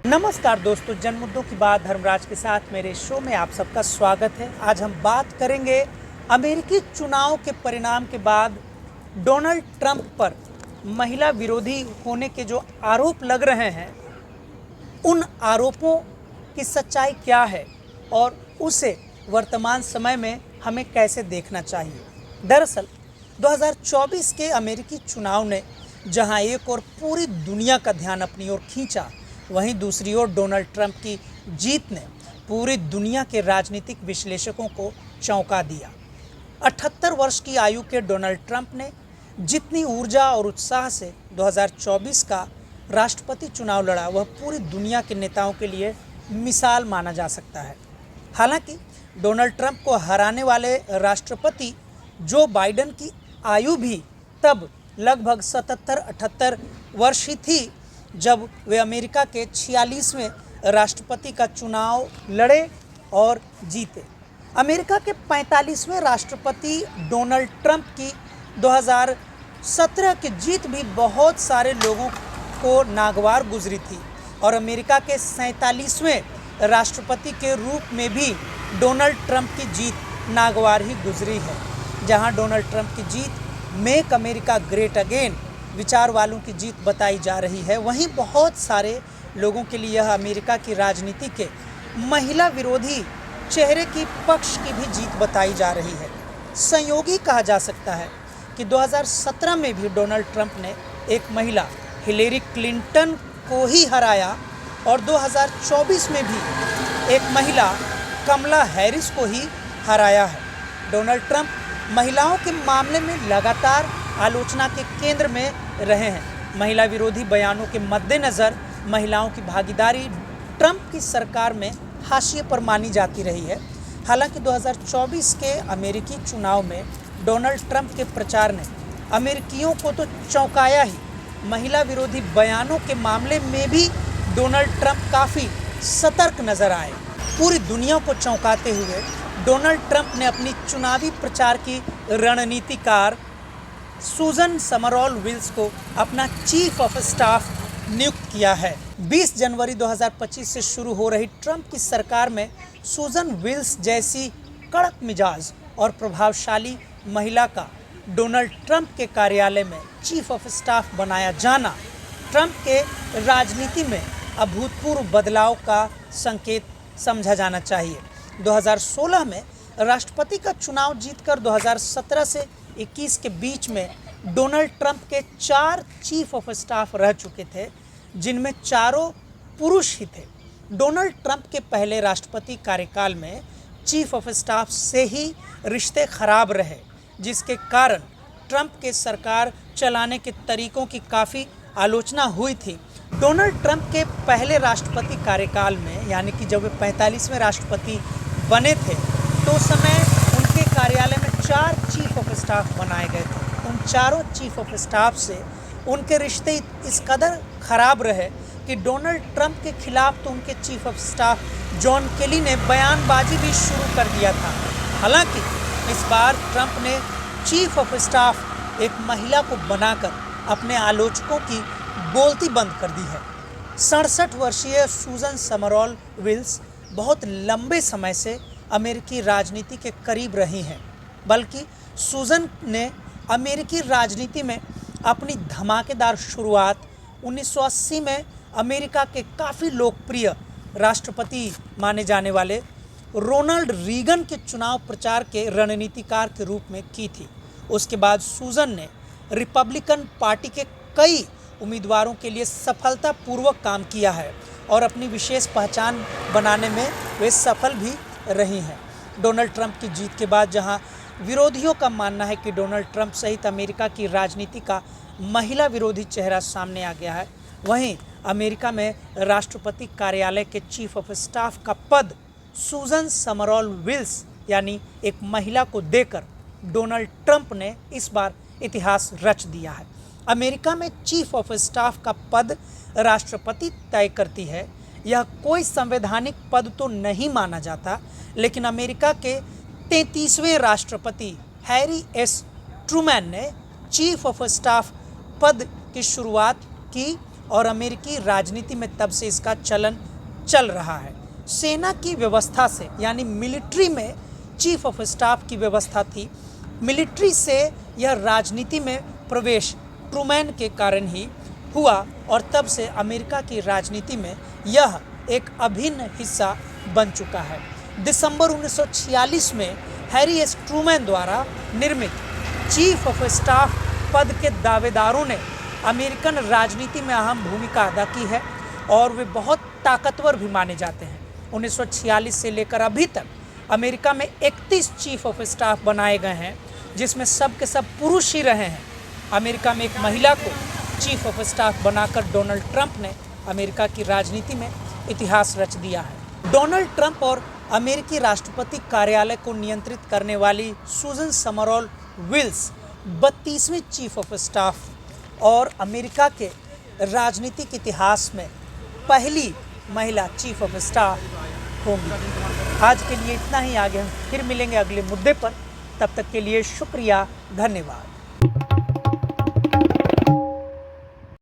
नमस्कार दोस्तों, जन मुद्दों की बात धर्मराज के साथ मेरे शो में आप सबका स्वागत है। आज हम बात करेंगे अमेरिकी चुनाव के परिणाम के बाद डोनाल्ड ट्रंप पर महिला विरोधी होने के जो आरोप लग रहे हैं, उन आरोपों की सच्चाई क्या है और उसे वर्तमान समय में हमें कैसे देखना चाहिए। दरअसल 2024 के अमेरिकी चुनाव ने जहां एक और पूरी दुनिया का ध्यान अपनी ओर खींचा, वहीं दूसरी ओर डोनाल्ड ट्रंप की जीत ने पूरी दुनिया के राजनीतिक विश्लेषकों को चौंका दिया। 78 वर्ष की आयु के डोनाल्ड ट्रंप ने जितनी ऊर्जा और उत्साह से 2024 का राष्ट्रपति चुनाव लड़ा, वह पूरी दुनिया के नेताओं के लिए मिसाल माना जा सकता है। हालांकि डोनाल्ड ट्रंप को हराने वाले राष्ट्रपति जो बाइडेन की आयु भी तब लगभग 77-78 वर्ष ही थी जब वे अमेरिका के 46वें राष्ट्रपति का चुनाव लड़े और जीते। अमेरिका के 45वें राष्ट्रपति डोनाल्ड ट्रंप की 2017 की जीत भी बहुत सारे लोगों को नागवार गुजरी थी और अमेरिका के 47वें राष्ट्रपति के रूप में भी डोनाल्ड ट्रंप की जीत नागवार ही गुजरी है। जहां डोनाल्ड ट्रंप की जीत मेक अमेरिका ग्रेट अगेन विचार वालों की जीत बताई जा रही है, वहीं बहुत सारे लोगों के लिए यह अमेरिका की राजनीति के महिला विरोधी चेहरे की पक्ष की भी जीत बताई जा रही है। संयोगी कहा जा सकता है कि 2017 में भी डोनाल्ड ट्रंप ने एक महिला हिलेरी क्लिंटन को ही हराया और 2024 में भी एक महिला कमला हैरिस को ही हराया है। डोनाल्ड ट्रंप महिलाओं के मामले में लगातार आलोचना के केंद्र में रहे हैं। महिला विरोधी बयानों के मद्देनज़र महिलाओं की भागीदारी ट्रंप की सरकार में हाशिए पर मानी जाती रही है। हालांकि 2024 के अमेरिकी चुनाव में डोनाल्ड ट्रंप के प्रचार ने अमेरिकियों को तो चौंकाया ही, महिला विरोधी बयानों के मामले में भी डोनाल्ड ट्रंप काफ़ी सतर्क नजर आए। पूरी दुनिया को चौंकाते हुए डोनाल्ड ट्रंप ने अपनी चुनावी प्रचार की रणनीतिकार सूजन समरॉल विल्स को अपना चीफ ऑफ स्टाफ नियुक्त किया है। 20 जनवरी 2025 से शुरू हो रही ट्रंप की सरकार में सूजन विल्स जैसी कड़क मिजाज और प्रभावशाली महिला का डोनाल्ड ट्रंप के कार्यालय में चीफ ऑफ स्टाफ बनाया जाना ट्रंप के राजनीति में अभूतपूर्व बदलाव का संकेत समझा जाना चाहिए। 2016 में राष्ट्रपति का चुनाव जीतकर 2017 से 21 के बीच में डोनाल्ड ट्रंप के 4 चीफ ऑफ स्टाफ रह चुके थे, जिनमें चारों पुरुष ही थे। डोनाल्ड ट्रंप के पहले राष्ट्रपति कार्यकाल में चीफ ऑफ स्टाफ से ही रिश्ते खराब रहे, जिसके कारण ट्रंप के सरकार चलाने के तरीकों की काफ़ी आलोचना हुई थी। डोनाल्ड ट्रंप के पहले राष्ट्रपति कार्यकाल में, यानी कि जब वे 45वें राष्ट्रपति बने थे, तो उस समय उनके कार्यालय में 4 चीफ ऑफ स्टाफ बनाए गए थे। उन चारों चीफ ऑफ स्टाफ से उनके रिश्ते इस कदर खराब रहे कि डोनाल्ड ट्रंप के खिलाफ तो उनके चीफ ऑफ स्टाफ जॉन केली ने बयानबाजी भी शुरू कर दिया था। हालांकि इस बार ट्रंप ने चीफ ऑफ स्टाफ एक महिला को बनाकर अपने आलोचकों की बोलती बंद कर दी है। 67 वर्षीय सूजन समरॉल विल्स बहुत लंबे समय से अमेरिकी राजनीति के करीब रही हैं, बल्कि सूजन ने अमेरिकी राजनीति में अपनी धमाकेदार शुरुआत 1980 में अमेरिका के काफ़ी लोकप्रिय राष्ट्रपति माने जाने वाले रोनाल्ड रीगन के चुनाव प्रचार के रणनीतिकार के रूप में की थी। उसके बाद सूजन ने रिपब्लिकन पार्टी के कई उम्मीदवारों के लिए सफलतापूर्वक काम किया है और अपनी विशेष पहचान बनाने में वे सफल भी रही हैं। डोनाल्ड ट्रंप की जीत के बाद जहां विरोधियों का मानना है कि डोनाल्ड ट्रंप सहित अमेरिका की राजनीति का महिला विरोधी चेहरा सामने आ गया है, वहीं अमेरिका में राष्ट्रपति कार्यालय के चीफ ऑफ स्टाफ का पद सूजन समरॉल विल्स यानी एक महिला को देकर डोनाल्ड ट्रंप ने इस बार इतिहास रच दिया है। अमेरिका में चीफ ऑफ स्टाफ का पद राष्ट्रपति तय करती है। यह कोई संवैधानिक पद तो नहीं माना जाता, लेकिन अमेरिका के 33वें राष्ट्रपति हैरी एस ट्रूमैन ने चीफ ऑफ स्टाफ पद की शुरुआत की और अमेरिकी राजनीति में तब से इसका चलन चल रहा है। सेना की व्यवस्था से, यानी मिलिट्री में चीफ ऑफ स्टाफ की व्यवस्था थी, मिलिट्री से यह राजनीति में प्रवेश ट्रूमैन के कारण ही हुआ और तब से अमेरिका की राजनीति में यह एक अभिन्न हिस्सा बन चुका है। दिसंबर 1946 में हैरी एस ट्रूमैन द्वारा निर्मित चीफ ऑफ स्टाफ पद के दावेदारों ने अमेरिकन राजनीति में अहम भूमिका अदा की है और वे बहुत ताकतवर भी माने जाते हैं। 1946 से लेकर अभी तक अमेरिका में 31 चीफ ऑफ स्टाफ बनाए गए हैं, जिसमें सब के सब पुरुष ही रहे हैं। अमेरिका में एक महिला को चीफ ऑफ स्टाफ बनाकर डोनाल्ड ट्रंप ने अमेरिका की राजनीति में इतिहास रच दिया है। डोनाल्ड ट्रंप और अमेरिकी राष्ट्रपति कार्यालय को नियंत्रित करने वाली सुजन समरऑल विल्स 32वीं चीफ ऑफ स्टाफ और अमेरिका के राजनीतिक इतिहास में पहली महिला चीफ ऑफ स्टाफ होंगी। आज के लिए इतना ही, आगे हम फिर मिलेंगे अगले मुद्दे पर। तब तक के लिए शुक्रिया, धन्यवाद।